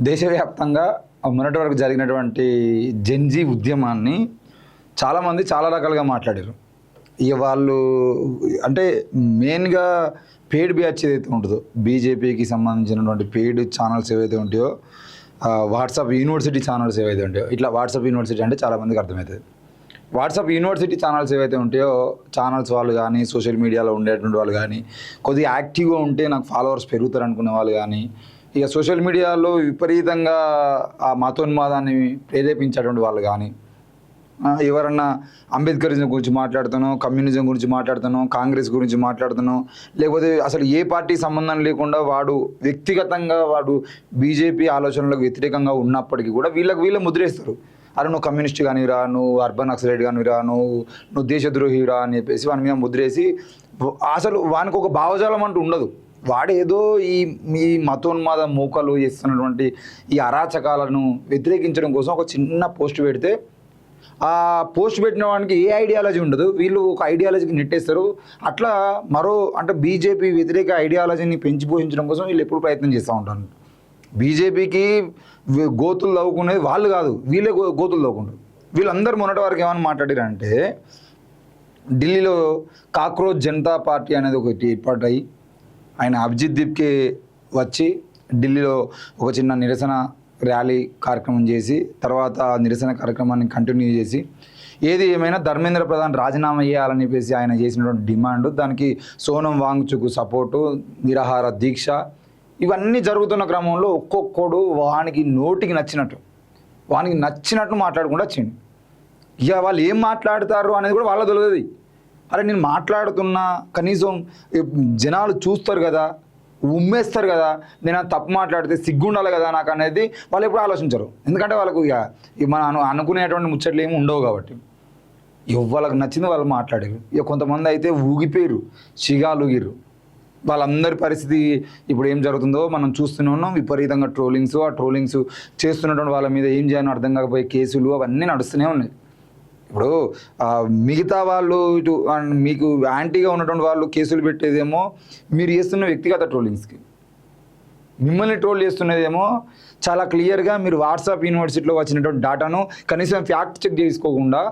దేశవ్యాప్తంగా మొన్నటి వరకు జరిగినటువంటి జెన్జీ ఉద్యమాన్ని చాలామంది చాలా రకాలుగా మాట్లాడారు. ఇక వాళ్ళు అంటే మెయిన్గా పెయిడ్ బ్యాచ్ ఏదైతే ఉంటుందో బీజేపీకి సంబంధించినటువంటి పెయిడ్ ఛానల్స్ ఏవైతే ఉంటాయో, వాట్సాప్ యూనివర్సిటీ ఛానల్స్ ఏవైతే ఉంటాయో, ఇట్లా వాట్సాప్ యూనివర్సిటీ అంటే చాలామందికి అర్థమవుతుంది. వాట్సాప్ యూనివర్సిటీ ఛానల్స్ ఏవైతే ఉంటాయో, ఛానల్స్ వాళ్ళు కానీ సోషల్ మీడియాలో ఉండేటువంటి వాళ్ళు కానీ కొద్దిగా యాక్టివ్గా ఉంటే నాకు ఫాలోవర్స్ పెరుగుతారు అనుకునే వాళ్ళు కానీ, ఇక సోషల్ మీడియాలో విపరీతంగా ఆ మతోన్మాదాన్ని ప్రేరేపించేటువంటి వాళ్ళు కానీ, ఎవరన్నా అంబేద్కరిజం గురించి మాట్లాడుతానో, కమ్యూనిజం గురించి మాట్లాడుతానో, కాంగ్రెస్ గురించి మాట్లాడుతానో, లేకపోతే అసలు ఏ పార్టీ సంబంధం లేకుండా వాడు వ్యక్తిగతంగా వాడు బీజేపీ ఆలోచనలకు వ్యతిరేకంగా ఉన్నప్పటికీ కూడా వీళ్ళ ముద్రేస్తారు. అరే నువ్వు కమ్యూనిస్ట్ కానిరా, నువ్వు అర్బన్ నక్సలైట్ కానిరా, నువ్వు దేశద్రోహిరా అని చెప్పేసి వాని మీద ముద్రేసి, అసలు వానికి ఒక భావజాలం అంటూ ఉండదు. వాడేదో ఈ మతోన్మాద మూకలు చేస్తున్నటువంటి ఈ అరాచకాలను వ్యతిరేకించడం కోసం ఒక చిన్న పోస్ట్ పెడితే, ఆ పోస్ట్ పెట్టిన వానికి ఏ ఐడియాలజీ ఉండదు, వీళ్ళు ఒక ఐడియాలజీకి నెట్టేస్తారు. అట్లా అంటే బీజేపీ వ్యతిరేక ఐడియాలజీని పెంచి పోషించడం కోసం వీళ్ళు ఎప్పుడు ప్రయత్నం చేస్తూ ఉంటారు. బీజేపీకి గోతులు తవ్వుకునేది వాళ్ళు కాదు, వీళ్ళే గోతులు తవ్వుకుంటారు. వీళ్ళందరూ మొన్నటి వరకు ఏమని మాట్లాడారంటే, ఢిల్లీలో కాక్రోచ్ జనతా పార్టీ అనేది ఒకటి ఏర్పాటయి ఆయన అభిజిత్ దీప్కి వచ్చి ఢిల్లీలో ఒక చిన్న నిరసన ర్యాలీ కార్యక్రమం చేసి, తర్వాత నిరసన కార్యక్రమాన్ని కంటిన్యూ చేసి, ఏది ఏమైనా ధర్మేంద్ర ప్రధాన్ రాజీనామా చేయాలని చెప్పేసి ఆయన చేసినటువంటి డిమాండ్, దానికి సోనం వాంగ్చుక్ సపోర్టు, నిరాహార దీక్ష, ఇవన్నీ జరుగుతున్న క్రమంలో ఒక్కొక్కడు వానికి నోటికి నచ్చినట్టు మాట్లాడకుండా వచ్చింది. ఇక వాళ్ళు ఏం మాట్లాడతారు అనేది కూడా వాళ్ళ తెలియదు. అరే నేను మాట్లాడుతున్నా కనీసం జనాలు చూస్తారు కదా, ఉమ్మేస్తారు కదా, నేను తప్పు మాట్లాడితే సిగ్గుండాలి కదా నాకు అనేది వాళ్ళు ఎప్పుడు ఆలోచించరు. ఎందుకంటే వాళ్ళకు ఇక మనం అనుకునేటువంటి ముచ్చట్లు ఏమి ఉండవు కాబట్టి వాళ్ళకి నచ్చింది వాళ్ళు మాట్లాడారు. ఇక కొంతమంది అయితే ఊగిపోయారు, సిగాలు ఊగిర్రు. వాళ్ళందరి పరిస్థితి ఇప్పుడు ఏం జరుగుతుందో మనం చూస్తూనే ఉన్నాం. విపరీతంగా ట్రోలింగ్స్, ఆ ట్రోలింగ్స్ చేస్తున్నటువంటి వాళ్ళ మీద ఏం చేయాలో అర్థం కాకపోయే కేసులు అవన్నీ నడుస్తూనే ఉన్నాయి. ఇప్పుడు మిగతా వాళ్ళు ఇటు మీకు యాంటీగా ఉన్నటువంటి వాళ్ళు కేసులు పెట్టేదేమో మీరు చేస్తున్న వ్యక్తిగత ట్రోలింగ్స్కి, మిమ్మల్ని ట్రోల్ చేస్తున్నదేమో చాలా క్లియర్గా మీరు వాట్సాప్ యూనివర్సిటీలో వచ్చినటువంటి డాటాను కనీసం ఫ్యాక్ట్ చెక్ చేసుకోకుండా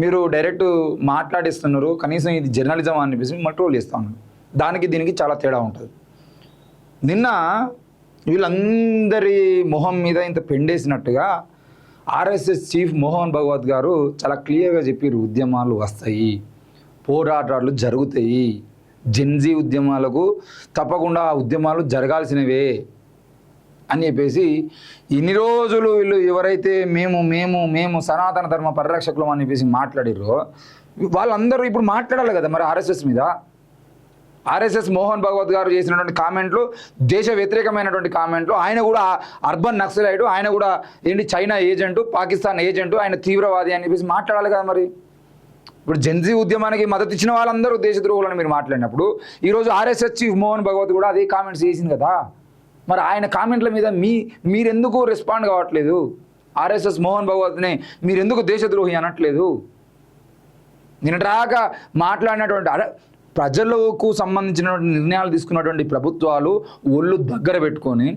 మీరు డైరెక్ట్ మాట్లాడిస్తున్నారు. కనీసం ఇది జర్నలిజం అని చెప్పేసి మిమ్మల్ని ట్రోల్ చేస్తూ ఉన్నారు. దానికి దీనికి చాలా తేడా ఉంటుంది. నిన్న వీళ్ళందరి మొహం మీద ఇంత పెండేసినట్టుగా ఆర్ఎస్ఎస్ చీఫ్ మోహన్ భగవత్ గారు చాలా క్లియర్గా చెప్పారు, ఉద్యమాలు వస్తాయి, పోరాటాలు జరుగుతాయి, జెన్జీ ఉద్యమాలకు తప్పకుండా ఆ ఉద్యమాలు జరగాల్సినవే అని చెప్పేసి ఇన్ని రోజులు వీళ్ళు ఎవరైతే మేము సనాతన ధర్మ పరిరక్షకులం అని చెప్పేసి మాట్లాడారో వాళ్ళందరూ ఇప్పుడు మాట్లాడాలి కదా మరి ఆర్ఎస్ఎస్ మీద. ఆర్ఎస్ఎస్ మోహన్ భగవత్ గారు చేసినటువంటి కామెంట్లు దేశ వ్యతిరేకమైనటువంటి కామెంట్లు. ఆయన కూడా అర్బన్ నక్సలైట్, ఆయన కూడా ఏంటి చైనా ఏజెంటు, పాకిస్తాన్ ఏజెంటు, ఆయన తీవ్రవాది అని చెప్పేసి మాట్లాడాలి కదా మరి. ఇప్పుడు జెన్జీ ఉద్యమానికి మద్దతు ఇచ్చిన వాళ్ళందరూ దేశద్రోహులని మీరు మాట్లాడినప్పుడు ఈరోజు ఆర్ఎస్ఎస్ చీఫ్ మోహన్ భగవత్ కూడా అదే కామెంట్స్ చేసింది కదా. మరి ఆయన కామెంట్ల మీద మీరెందుకు రెస్పాండ్ కావట్లేదు? ఆర్ఎస్ఎస్ మోహన్ భగవత్ని మీరెందుకు దేశద్రోహి అనట్లేదు? నిన్నటిదాకా మాట్లాడినటువంటి ప్రజలకు సంబంధించినటువంటి నిర్ణయాలు తీసుకున్నటువంటి ప్రభుత్వాలు ఒళ్ళు దగ్గర పెట్టుకొని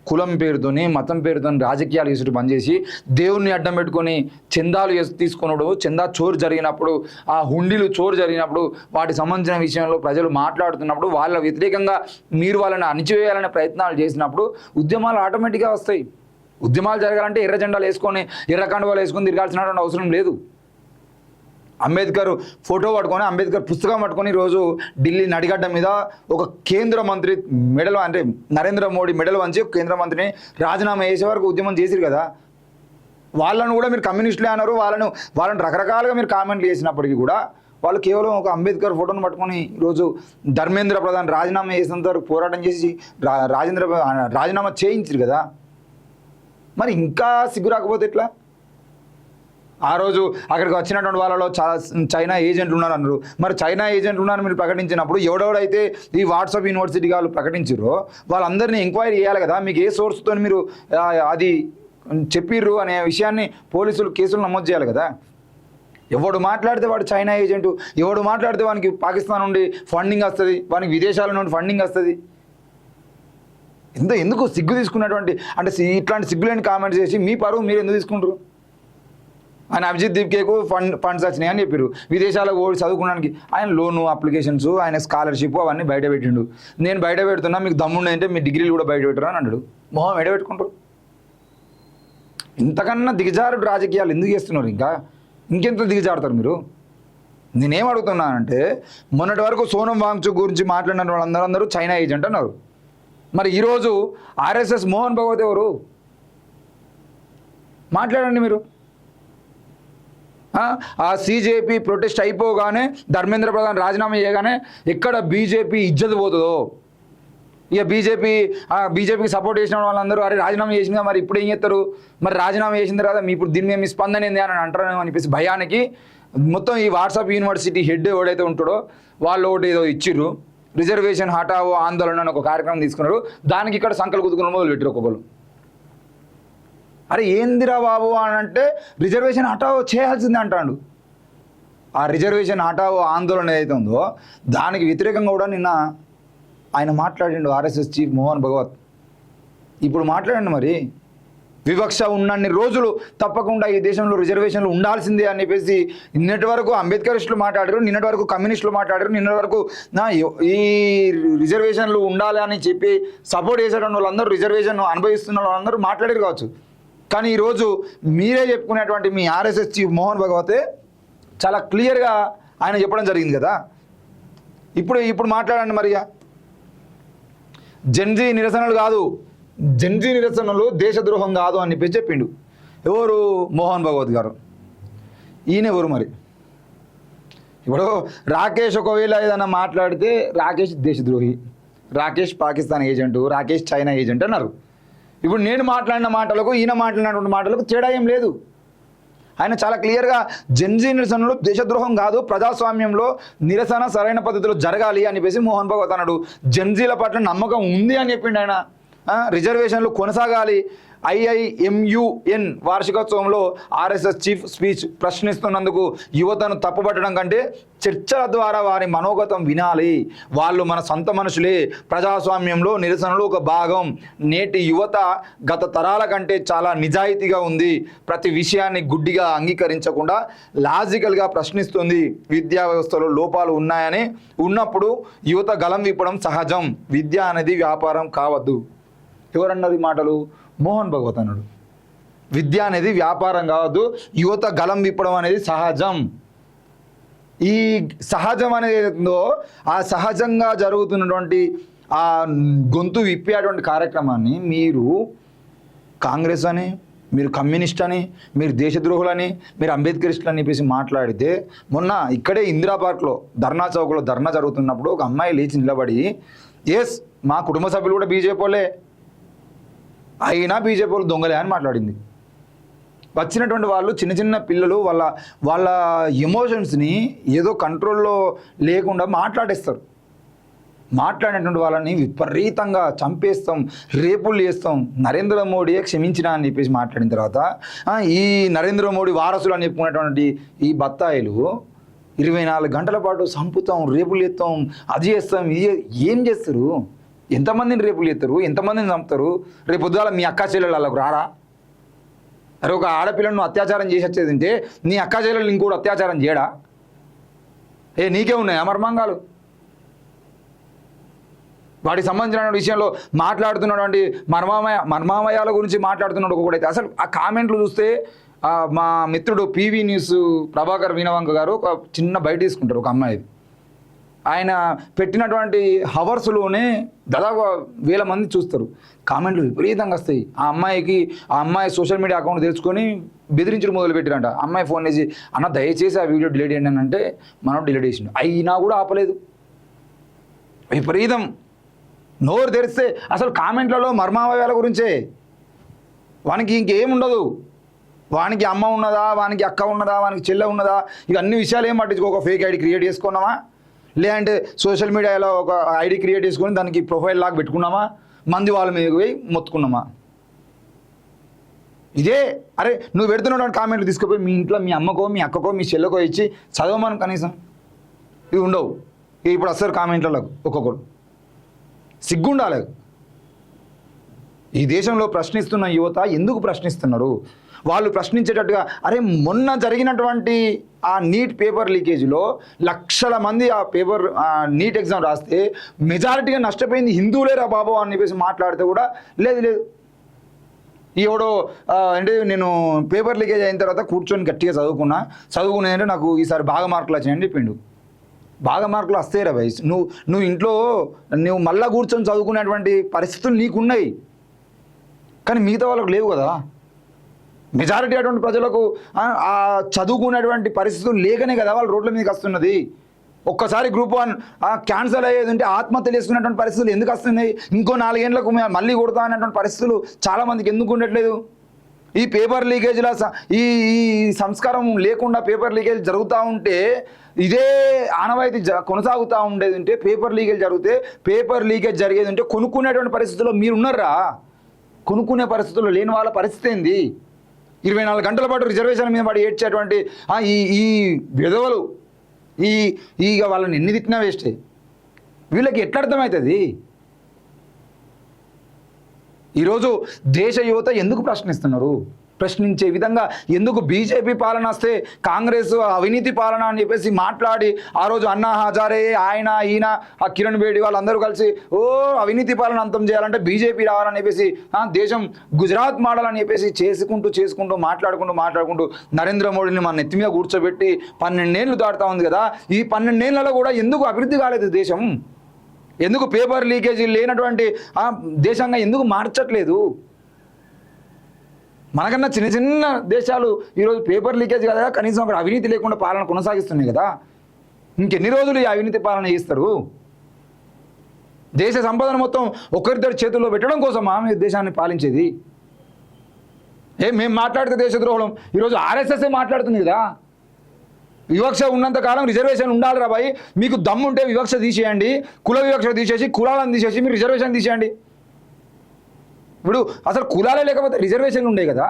కులం పేరుతోని మతం పేరుతోని రాజకీయాలు చేసేట్టు పనిచేసి దేవుణ్ణి అడ్డం పెట్టుకొని చందాలు తీసుకున్నాడు. చందా చోరు జరిగినప్పుడు, ఆ హుండీలు చోరు జరిగినప్పుడు, వాటికి సంబంధించిన విషయంలో ప్రజలు మాట్లాడుతున్నప్పుడు వాళ్ళ వ్యతిరేకంగా మీరు వాళ్ళని అణిచివేయాలనే ప్రయత్నాలు చేసినప్పుడు ఉద్యమాలు ఆటోమేటిక్గా వస్తాయి. ఉద్యమాలు జరగాలంటే ఎర్ర జెండాలు వేసుకొని ఎర్ర కండువాలు వేసుకొని తిరగాల్సినటువంటి అవసరం లేదు. అంబేద్కర్ ఫోటో పట్టుకొని, అంబేద్కర్ పుస్తకం పట్టుకొని ఈరోజు ఢిల్లీ నడిగడ్డ మీద ఒక కేంద్ర మంత్రి మెడల్, అంటే నరేంద్ర మోడీ మెడల్ వంచి కేంద్ర మంత్రిని రాజీనామా చేసే వరకు ఉద్యమం చేసిరు కదా. వాళ్ళను కూడా మీరు కమ్యూనిస్టులే అన్నారు. వాళ్ళని రకరకాలుగా మీరు కామెంట్లు చేసినప్పటికీ కూడా వాళ్ళు కేవలం ఒక అంబేద్కర్ ఫోటోను పట్టుకొని ఈరోజు ధర్మేంద్ర ప్రధాన్ రాజీనామా చేసినంత వరకు పోరాటం చేసి రాజీనామా చేయించారు కదా. మరి ఇంకా సిగ్గు రాకపోతే ఎట్లా? ఆ రోజు అక్కడికి వచ్చినటువంటి వాళ్ళలో చాలా చైనా ఏజెంట్లు ఉన్నారు అన్నారు. మరి చైనా ఏజెంట్లు ఉన్నారని మీరు ప్రకటించినప్పుడు ఎవడెవడైతే ఈ వాట్సాప్ యూనివర్సిటీ వాళ్ళు ప్రకటించారో వాళ్ళందరినీ ఎంక్వైరీ చేయాలి కదా. మీకు ఏ సోర్స్తో మీరు అది చెప్పిర్రు అనే విషయాన్ని పోలీసులు కేసులు నమోదు చేయాలి కదా. ఎవడు మాట్లాడితే వాడు చైనా ఏజెంటు, ఎవడు మాట్లాడితే వానికి పాకిస్తాన్ నుండి ఫండింగ్ వస్తుంది, వానికి విదేశాల నుండి ఫండింగ్ వస్తుంది. ఎందుకు సిగ్గు తీసుకున్నటువంటి అంటే ఇట్లాంటి సిగ్గులేని కామెంట్స్ చేసి మీ పరువు మీరు ఎందుకు తీసుకుంటారు? ఆయన అభిజిత్ దీప్కేకు ఫండ్స్ వచ్చినాయి అని చెప్పారు, విదేశాలకు ఓడి చదువుకోవడానికి. ఆయన లోను అప్లికేషన్స్, ఆయన స్కాలర్షిప్ అవన్నీ బయట పెట్టిండు. నేను బయట పెడుతున్నా, మీకు దమ్ముండే మీ డిగ్రీలు కూడా బయట పెట్టరు అని అన్నాడు. మొహం ఎడ పెట్టుకుంటారు? ఇంతకన్నా దిగజారుడు రాజకీయాలు ఎందుకు చేస్తున్నారు? ఇంకెంత దిగజారుతారు మీరు? నేనేం అడుగుతున్నానంటే, మొన్నటి వరకు సోనం వాంగ్చుక్ గురించి మాట్లాడిన వాళ్ళందరూ చైనా ఏజెంట్ అన్నారు. మరి ఈరోజు ఆర్ఎస్ఎస్ మోహన్ భగవత్ ఎవరు? మాట్లాడండి మీరు. ఆ సిజేపీ ప్రొటెస్ట్ అయిపోగానే ధర్మేంద్ర ప్రధాన్ రాజీనామా చేయగానే ఎక్కడ బీజేపీ ఇజ్జత్ పోతుందో, ఇక బీజేపీకి సపోర్ట్ చేసిన వాళ్ళందరూ అరే రాజీనామా చేసిందిగా మరి ఇప్పుడు ఏం చేస్తారు, మరి రాజీనామా చేసిన తర్వాత మీ ఇప్పుడు దీని మీద మీ స్పందన ఏంది అని అంటారని అనిపిస్తే భయానికి మొత్తం ఈ వాట్సాప్ యూనివర్సిటీ హెడ్ ఎవడైతే ఉంటాడో వాళ్ళు ఒకటి ఏదో ఇచ్చిర్రు, రిజర్వేషన్ హటావో ఆందోళన అని ఒక కార్యక్రమం తీసుకున్నారు. దానికి ఇక్కడ సంకలు కుదుకుని మొదలు పెట్టారు ఒక్కొక్కరు. అరే ఏందిరా బాబు అని అంటే రిజర్వేషన్ హటావో చేయాల్సిందే అంటాడు. ఆ రిజర్వేషన్ హటావో ఆందోళన ఏదైతే ఉందో దానికి వ్యతిరేకంగా కూడా నిన్న ఆయన మాట్లాడిండు ఆర్ఎస్ఎస్ చీఫ్ మోహన్ భగవత్. ఇప్పుడు మాట్లాడండి, మరి వివక్ష ఉన్నన్ని రోజులు తప్పకుండా ఈ దేశంలో రిజర్వేషన్లు ఉండాల్సిందే అని చెప్పేసి నిన్నటి వరకు అంబేద్కరిస్టులు మాట్లాడారు, నిన్నటి వరకు కమ్యూనిస్టులు మాట్లాడారు, నిన్నటి వరకు ఈ రిజర్వేషన్లు ఉండాలి అని చెప్పి సపోర్ట్ చేసేటువంటి వాళ్ళందరూ, రిజర్వేషన్ అనుభవిస్తున్న వాళ్ళందరూ మాట్లాడారు కావచ్చు. కానీ ఈరోజు మీరే చెప్పుకునేటువంటి మీ ఆర్ఎస్ఎస్ చీఫ్ మోహన్ భగవతే చాలా క్లియర్గా ఆయన చెప్పడం జరిగింది కదా. ఇప్పుడు మాట్లాడండి. మరి జెన్జీ నిరసనలు కాదు, జెన్జీ నిరసనలు దేశద్రోహం కాదు అని చెప్పేసి చెప్పిండు. ఎవరు? మోహన్ భగవత్ గారు. ఈయన ఎవరు మరి? ఇప్పుడు రాకేష్ ఒకవేళ ఏదైనా మాట్లాడితే రాకేష్ దేశద్రోహి, Rakesh Pakistan agent, Rakesh China agent అన్నారు. ఇప్పుడు నేను మాట్లాడిన మాటలకు ఈయన మాట్లాడినటువంటి మాటలకు తేడా ఏం లేదు. ఆయన చాలా క్లియర్గా జెన్జీ నిరసనలు దేశద్రోహం కాదు, ప్రజాస్వామ్యంలో నిరసన సరైన పద్ధతిలో జరగాలి అని చెప్పేసి మోహన్ భగవత్ అన్నాడు. జెన్జీల పట్ల నమ్మకం ఉంది అని చెప్పిండు ఆయన. రిజర్వేషన్లు కొనసాగాలి. IIMUN వార్షికోత్సవంలో ఆర్ఎస్ఎస్ చీఫ్ స్పీచ్ ప్రశ్నిస్తున్నందుకు యువతను తప్పుపట్టడం కంటే చర్చల ద్వారా వారి మనోగతం వినాలి. వాళ్ళు మన సొంత మనుషులే. ప్రజాస్వామ్యంలో నిరసనలు ఒక భాగం. నేటి యువత గత తరాల కంటే చాలా నిజాయితీగా ఉంది. ప్రతి విషయాన్ని గుడ్డిగా అంగీకరించకుండా లాజికల్గా ప్రశ్నిస్తుంది. విద్యా వ్యవస్థలో లోపాలు ఉన్నాయని ఉన్నప్పుడు యువత గలం విప్పడం సహజం. విద్య అనేది వ్యాపారం కావద్దు. ఎవరన్నారు ఈ మాటలు? మోహన్ భగవత్ అన్నాడు. విద్య అనేది వ్యాపారం కావద్దు, యువత గలం విప్పడం అనేది సహజం. ఈ సహజం అనేది ఏదో ఆ సహజంగా జరుగుతున్నటువంటి ఆ గొంతు విప్పేటువంటి కార్యక్రమాన్ని మీరు కాంగ్రెస్ అని, మీరు కమ్యూనిస్ట్ అని, మీరు దేశద్రోహులని, మీరు అంబేద్కరిస్టులు అని చెప్పేసి మాట్లాడితే, మొన్న ఇక్కడే ఇందిరా పార్క్లో ధర్నా చౌక్లో ధర్నా జరుగుతున్నప్పుడు ఒక అమ్మాయి లేచి నిలబడి ఎస్ మా కుటుంబ సభ్యులు కూడా బీజేపీ వాళ్ళే అయినా బీజేపీ వాళ్ళు దొంగలే అని మాట్లాడింది. వచ్చినటువంటి వాళ్ళు చిన్న చిన్న పిల్లలు వాళ్ళ ఎమోషన్స్ని ఏదో కంట్రోల్లో లేకుండా మాట్లాడేస్తారు. మాట్లాడినటువంటి వాళ్ళని విపరీతంగా చంపేస్తాం, రేపులు చేస్తాం. నరేంద్ర మోడీయే క్షమించిన అని చెప్పేసి మాట్లాడిన తర్వాత ఈ నరేంద్ర మోడీ వారసులు అని చెప్పుకున్నటువంటి ఈ బత్తాయిలు 24 గంటల పాటు చంపుతాం, రేపులు చేస్తాం, అది చేస్తాం, ఇది ఏం చేస్తారు? ఎంతమందిని రేపులు చేస్తారు? ఎంతమందిని చంపుతారు? రేపు పొద్దుగాల మీ అక్కా చెల్లెలు వాళ్ళకు రారా? అరే ఒక ఆడపిల్లను అత్యాచారం చేసి వచ్చేదంటే నీ అక్కా చెల్లెలు ఇంకోటి అత్యాచారం చేయడా? నీకే ఉన్నాయి అమర్మంగాలు. వాటికి సంబంధించిన విషయంలో మాట్లాడుతున్నటువంటి మర్మామయాల గురించి మాట్లాడుతున్నాడు ఒకడైతే. అసలు ఆ కామెంట్లు చూస్తే మా మిత్రుడు PV న్యూస్ ప్రభాకర్ వీణవంక గారు ఒక చిన్న బయట తీసుకుంటారు ఒక అమ్మాయిది. ఆయన పెట్టినటువంటి హవర్స్లోనే దాదాపు 1000 మంది చూస్తారు. కామెంట్లు విపరీతంగా వస్తాయి. ఆ అమ్మాయి సోషల్ మీడియా అకౌంట్ తెచ్చుకొని బెదిరించడం మొదలుపెట్టిరంట. అమ్మాయి ఫోన్ చేసి అన్న దయచేసి ఆ వీడియో డిలీట్ చేయండి అని అంటే మనోడు డిలీట్ చేసిండు. అయినా కూడా ఆపలేదు. విపరీతం నోరు తెరిస్తే అసలు కామెంట్లలో మర్మావయాల గురించే. వానికి ఇంకేముండదు. వానికి అమ్మ ఉన్నదా, వానికి అక్క ఉన్నదా, వానికి చెల్లె ఉన్నదా, ఇక అన్ని విషయాలు ఏం పట్టించుకో. ఒక ఫేక్ ఐడి క్రియేట్ చేసుకున్నామా, లేదంటే సోషల్ మీడియాలో ఒక ఐడి క్రియేట్ చేసుకొని దానికి ప్రొఫైల్ లాగా పెట్టుకున్నామా, మంది వాళ్ళ మీద పోయి మొత్తుకున్నామా? ఇదే. అరే నువ్వు పెడుతున్నటువంటి కామెంట్లు తీసుకుపోయి మీ ఇంట్లో మీ అమ్మకో, మీ అక్కకో, మీ చెల్లెకో ఇచ్చి చదవమని కనీసం. ఇవి ఉండవు. ఇప్పుడు వస్తారు కామెంట్లకు ఒక్కొక్కరు. సిగ్గుండాలి. ఈ దేశంలో ప్రశ్నిస్తున్న యువత ఎందుకు ప్రశ్నిస్తున్నారు? వాళ్ళు ప్రశ్నించేటట్టుగా, అరే మొన్న జరిగినటువంటి ఆ నీట్ పేపర్ లీకేజ్లో లక్షల మంది ఆ పేపర్ నీట్ ఎగ్జామ్ రాస్తే మెజారిటీగా నష్టపోయింది హిందువులేరా బాబు అని చెప్పేసి మాట్లాడితే కూడా లేదు ఎవడో అంటే నేను పేపర్ లీకేజ్ అయిన తర్వాత కూర్చొని గట్టిగా చదువుకునేదంటే నాకు ఈసారి బాగా మార్కులు వచ్చాయని చెప్పిండు. బాగా మార్కులు వస్తాయిరా భయ్, నువ్వు ఇంట్లో నువ్వు మళ్ళా కూర్చొని చదువుకునేటువంటి పరిస్థితులు నీకున్నాయి, కానీ మిగతా వాళ్ళకు లేవు కదా. మెజారిటీ అటువంటి ప్రజలకు ఆ చదువుకునేటువంటి పరిస్థితులు లేకనే కదా వాళ్ళు రోడ్ల మీదకి వస్తున్నది. ఒక్కసారి గ్రూప్ 1 క్యాన్సల్ అయ్యేది ఉంటే ఆత్మహత్యలు చేసుకునేటువంటి పరిస్థితులు ఎందుకు వస్తున్నాయి? ఇంకో 4 ఏళ్ళకు మళ్ళీ కొడతా అనేటువంటి పరిస్థితులు చాలామందికి ఎందుకు ఉండట్లేదు? ఈ పేపర్ లీకేజ్ల ఈ సంస్కారం లేకుండా పేపర్ లీకేజ్ జరుగుతూ ఉంటే, ఇదే ఆనవాయితీ కొనసాగుతూ ఉండేది ఉంటే, పేపర్ లీకేజ్ జరిగేది ఉంటే కొనుక్కునేటువంటి పరిస్థితుల్లో మీరు ఉన్నారా? కొనుక్కునే పరిస్థితుల్లో లేని వాళ్ళ పరిస్థితి ఏంది? 24 గంటల పాటు రిజర్వేషన్ మీద పడి ఏడ్చేటువంటి ఈ విధవలు ఇక వాళ్ళని ఎన్ని తిట్టినా వేస్టే. వీళ్ళకి ఎట్లా అర్థమవుతుంది? ఈరోజు దేశ యువత ఎందుకు ప్రశ్నిస్తున్నారు? ప్రశ్నించే విధంగా ఎందుకు బీజేపీ పాలన వస్తే కాంగ్రెస్ అవినీతి పాలన అని చెప్పేసి మాట్లాడి ఆ రోజు అన్నా హజారే ఈయన ఆ కిరణ్ బేడి వాళ్ళందరూ కలిసి అవినీతి పాలన అంతం చేయాలంటే బీజేపీ రావాలని చెప్పేసి దేశం గుజరాత్ మోడల్ అని చెప్పేసి చేసుకుంటూ మాట్లాడుకుంటూ నరేంద్ర మోడీని మన నెత్తి మీద కూర్చోబెట్టి 12 ఏళ్ళు దాటుతా ఉంది కదా. ఈ 12 ఏళ్లలో కూడా ఎందుకు అభివృద్ధి కాలేదు దేశం? ఎందుకు పేపర్ లీకేజీ లేనటువంటి దేశంగా ఎందుకు మార్చట్లేదు? మనకన్నా చిన్న దేశాలు ఈరోజు పేపర్ లీకేజ్ కదా కనీసం అక్కడ అవినీతి లేకుండా పాలన కొనసాగిస్తున్నాయి కదా. ఇంకెన్ని రోజులు ఈ అవినీతి పాలన చేస్తారు? దేశ సంపదను మొత్తం ఒకరిద్దరి చేతుల్లో పెట్టడం కోసం ఆమె దేశాన్ని పాలించేది. మేము మాట్లాడితే దేశద్రోహం, ఈరోజు ఆర్ఎస్ఎస్ఏ మాట్లాడుతుంది కదా. వివక్ష ఉన్నంతకాలం రిజర్వేషన్ ఉండాలి రా బాయ్. మీకు దమ్ముంటే వివక్ష తీసేయండి, కుల వివక్ష తీసేసి కులాలను తీసేసి మీరు రిజర్వేషన్ తీసేయండి. ఇప్పుడు అసలు కులాలే లేకపోతే రిజర్వేషన్లు ఉండే కదా.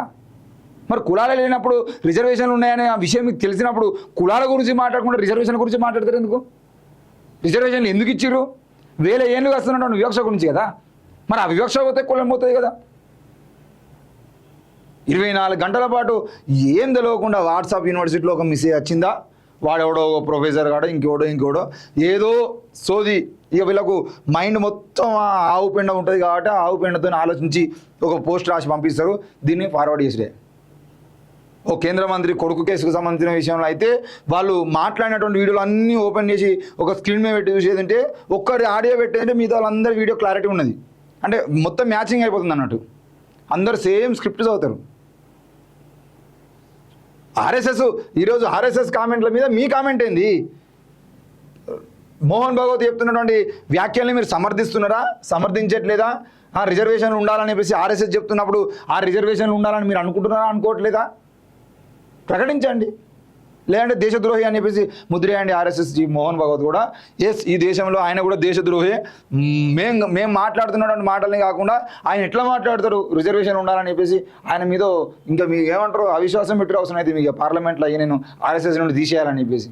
మరి కులాలే లేనప్పుడు రిజర్వేషన్లు ఉన్నాయనే ఆ విషయం మీకు తెలిసినప్పుడు కులాల గురించి మాట్లాడకుండా రిజర్వేషన్ గురించి మాట్లాడతారు ఎందుకు? రిజర్వేషన్లు ఎందుకు ఇచ్చిర్రు? 1000 ఏళ్ళు వస్తున్నటువంటి వివక్ష గురించి కదా. మరి ఆ వివక్ష పోతే కులం పోతుంది కదా. 24 గంటల పాటు ఏం తెలియకుండా వాట్సాప్ యూనివర్సిటీలో ఒక మెసేజ్ వచ్చిందా, వాడెవడో ప్రొఫెసర్ కాడో ఇంకోడో ఏదో సోది. ఇక వీళ్ళకు మైండ్ మొత్తం ఆవు పెండ ఉంటుంది కాబట్టి ఆవు పెండతో ఆలోచించి ఒక పోస్ట్ రాసి పంపిస్తారు. దీన్ని ఫార్వర్డ్ చేసిరే. ఓ కేంద్ర మంత్రి కొడుకు కేసుకు సంబంధించిన విషయంలో అయితే వాళ్ళు మాట్లాడినటువంటి వీడియోలు అన్నీ ఓపెన్ చేసి ఒక స్క్రీన్ మీద పెట్టి చూసేది అంటే, ఒక్కరి ఆడియో పెట్టేదంటే మిగతా వాళ్ళందరి వీడియో క్లారిటీ ఉన్నది. అంటే మొత్తం మ్యాచింగ్ అయిపోతుంది అన్నట్టు. అందరు సేమ్ స్క్రిప్ట్ చదువుతారు. ఈరోజు ఆర్ఎస్ఎస్ కామెంట్ల మీద మీ కామెంట్ ఏంది? మోహన్ భగవత్ చెప్తున్నటువంటి వ్యాఖ్యల్ని మీరు సమర్థించట్లేదా? రిజర్వేషన్లు ఉండాలని చెప్పేసి ఆర్ఎస్ఎస్ చెప్తున్నప్పుడు ఆ రిజర్వేషన్లు ఉండాలని మీరు అనుకోవట్లేదా? ప్రకటించండి. లేదంటే దేశద్రోహి అని చెప్పేసి ముద్రేయండి. ఆర్ఎస్ఎస్ మోహన్ భగవత్ కూడా ఈ దేశంలో ఆయన కూడా దేశద్రోహి. మేము మాట్లాడుతున్నటువంటి మాటల్ని కాకుండా ఆయన ఎట్లా మాట్లాడతారు రిజర్వేషన్ ఉండాలని చెప్పేసి ఆయన మీద ఇంకా మీకు ఏమంటారు అవిశ్వాసం పెట్టే అవసరం అయితే మీకు పార్లమెంట్లో నేను ఆర్ఎస్ఎస్ నుండి తీసేయాలని చెప్పేసి